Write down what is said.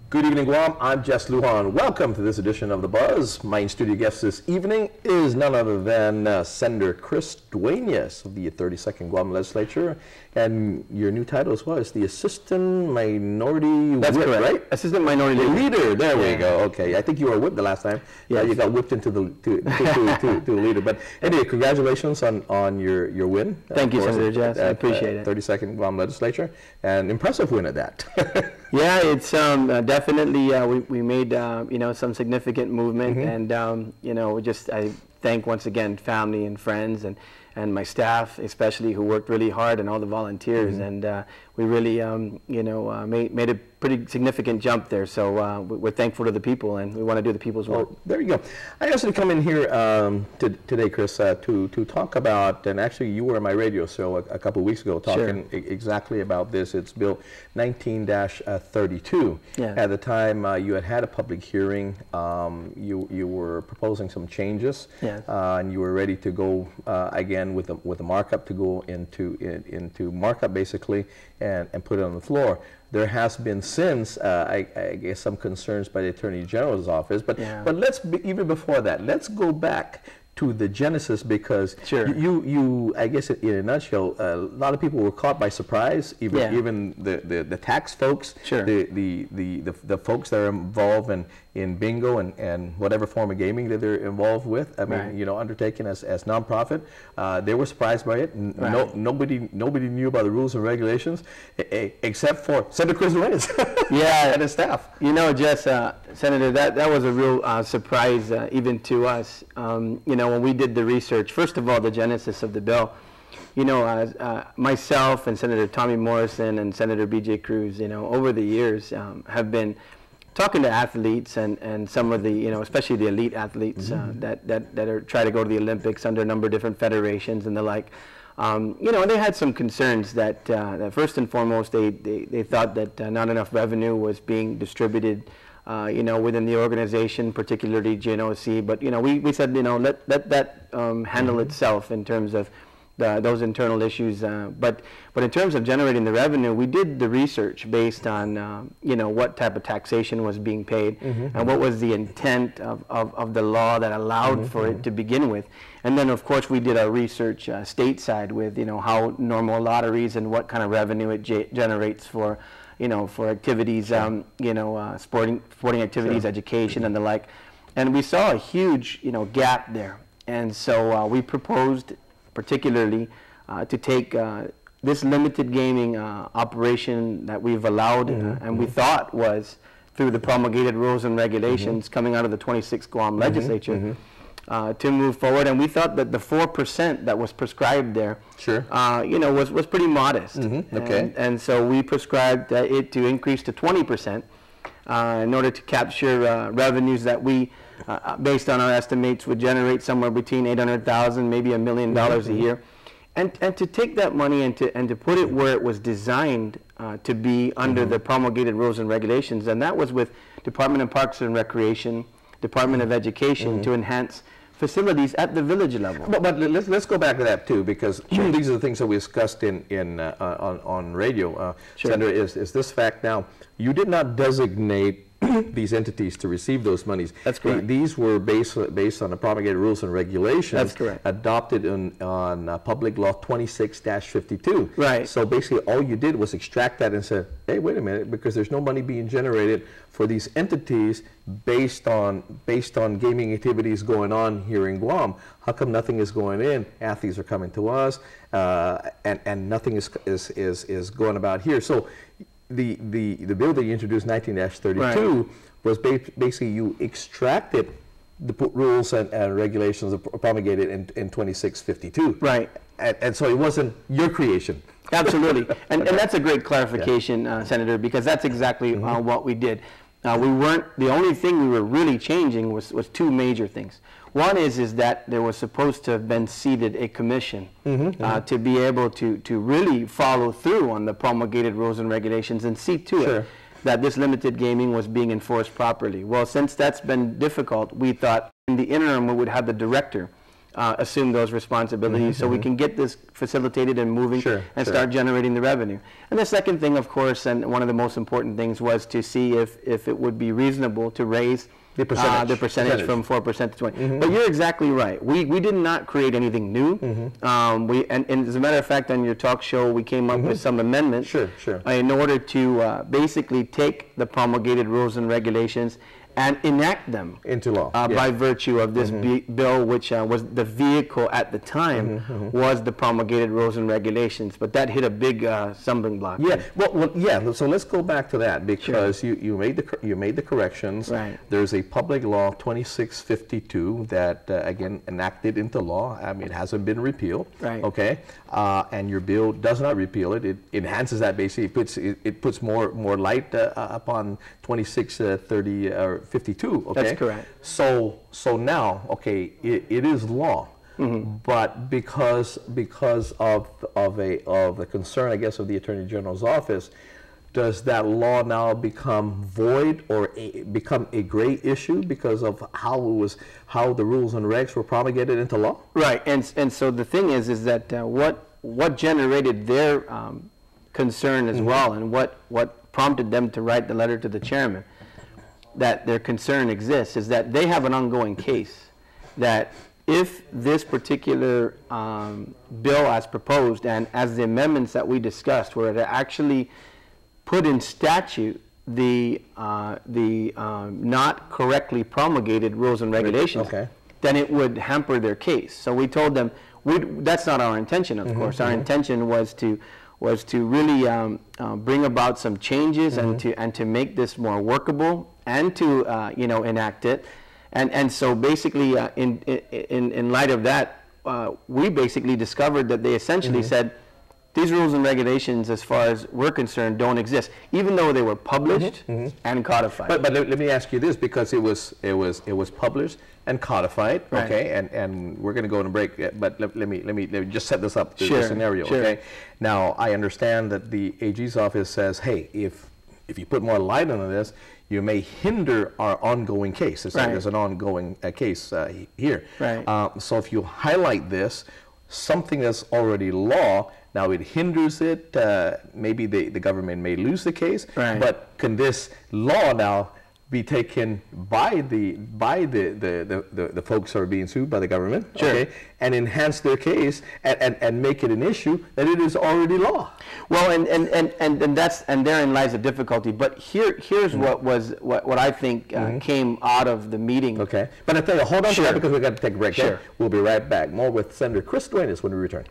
Good evening, Guam. I'm Jess Lujan. Welcome to this edition of The Buzz. My in-studio guest this evening is none other than Senator Chris Duenas of the 32nd Guam Legislature. And your new title as well is the Assistant Minority That's Whip, correct. right? Assistant Minority Leader. There we go. Okay. I think you were whipped the last time. Yeah. You got whipped into the to the leader. But anyway, congratulations on your win. Thank you, Senator Jess. I appreciate it. 32nd Guam Legislature. An impressive win at that. Yeah, it's definitely we made some significant movement, and I thank once again family and friends and my staff, especially, who worked really hard, and all the volunteers, and we really made a pretty significant jump there. So we're thankful to the people, and we want to do the people's work. Well, there you go. I asked you to come in here today, Chris, to talk about, and actually you were on my radio show a couple of weeks ago talking exactly about this. It's Bill 19-32. Yeah. At the time, you had a public hearing. You were proposing some changes, and you were ready to go again with the markup to go into markup basically, and put it on the floor. There has been since, I guess, some concerns by the Attorney General's office, but even before that, let's go back to the genesis, because you I guess in a nutshell, a lot of people were caught by surprise, even the tax folks, the folks that are involved in bingo and whatever form of gaming that they're involved with. I mean, undertaken as nonprofit, they were surprised by it. Nobody knew about the rules and regulations except for Senator Chris Duenas and his staff. Jess, Senator, that was a real surprise even to us. When we did the research, first of all, the genesis of the bill, myself and Senator Tommy Morrison and Senator B.J. Cruz, over the years have been talking to athletes and some of the, especially the elite athletes that are trying to go to the Olympics under a number of different federations and the like. And they had some concerns that first and foremost, they thought that not enough revenue was being distributed within the organization, particularly GNOC. But we said, let that handle itself in terms of those internal issues. But in terms of generating the revenue, we did the research based on what type of taxation was being paid and what was the intent of the law that allowed for it to begin with. And then, of course, we did our research stateside with how normal lotteries and what kind of revenue it generates for activities, sporting activities, education, and the like. And we saw a huge, gap there. And so we proposed, particularly, to take this limited gaming operation that we've allowed, and we thought was through the promulgated rules and regulations coming out of the 26th Guam Legislature, to move forward. And we thought that the 4% that was prescribed there, was pretty modest. And so we prescribed it to increase to 20% in order to capture revenues that we, based on our estimates, would generate somewhere between $800,000, maybe $1 million a year. And to take that money and to put it where it was designed to be under the promulgated rules and regulations, and that was with Department of Parks and Recreation, Department of Education, to enhance facilities at the village level. But let's go back to that too, because these are the things that we discussed on radio. Senator, is this fact now? You did not designate these entities to receive those monies. That's correct. These were based on the promulgated rules and regulations. That's correct. Adopted on Public Law 26-52. Right. So basically, all you did was extract that and said, hey, wait a minute, because there's no money being generated for these entities based on gaming activities going on here in Guam. How come nothing is going in? Athletes are coming to us, and nothing is going about here. So the bill that you introduced, 19-32, was basically you extracted the rules and regulations promulgated in 26-52. Right. And so it wasn't your creation. Absolutely. And that's a great clarification, Senator, because that's exactly what we did. We weren't, the only thing we were really changing was two major things. One is that there was supposed to have been seated a commission to be able to really follow through on the promulgated rules and regulations and see to it that this limited gaming was being enforced properly. Well, since that's been difficult, we thought in the interim we would have the director assume those responsibilities so we can get this facilitated and moving and start generating the revenue. And the second thing, of course, and one of the most important things, was to see if it would be reasonable to raise the percentage from 4% to 20. But you're exactly right. We did not create anything new. And as a matter of fact, on your talk show, we came up with some amendments in order to basically take the promulgated rules and regulations and enact them into law by virtue of this bill, which was the vehicle at the time was the promulgated rules and regulations. But that hit a big stumbling block. Yeah, well, so let's go back to that, because you made the corrections. Right. There's a public law 2652 that again enacted into law. I mean, it hasn't been repealed. Right. Okay, and your bill does not repeal it. It enhances that. Basically, it puts more light upon 2630 or 52. Okay. That's correct. So now, okay, it is law. But because of the concern, I guess, of the Attorney General's office, does that law now become void or become a gray issue because of how the rules and regs were promulgated into law? Right. And so the thing is that what generated their concern as well, and what prompted them to write the letter to the chairman that their concern exists, is that they have an ongoing case that if this particular bill as proposed and as the amendments that we discussed were to actually put in statute the not correctly promulgated rules and regulations, then it would hamper their case. So we told them that's not our intention, of course. Our intention was to really bring about some changes and to make this more workable and to enact it. And so basically, in light of that, we basically discovered that they essentially said, these rules and regulations, as far as we're concerned, don't exist, even though they were published and codified. But let me ask you this, because it was published and codified, okay, and we're going to go on a break. But let me just set this up, the scenario, okay. Now I understand that the AG's office says, hey, if you put more light on this, you may hinder our ongoing case. There's an ongoing case here. So if you highlight this, something that's already law, now it hinders it. Maybe the government may lose the case, but can this law now be taken by the folks who are being sued by the government, okay, and enhance their case and make it an issue that it is already law? Well, and therein lies the difficulty. But here's what I think came out of the meeting. Okay, but I tell you, hold on to that, because we got to take a break. We'll be right back. More with Senator Chris Duenas when we return.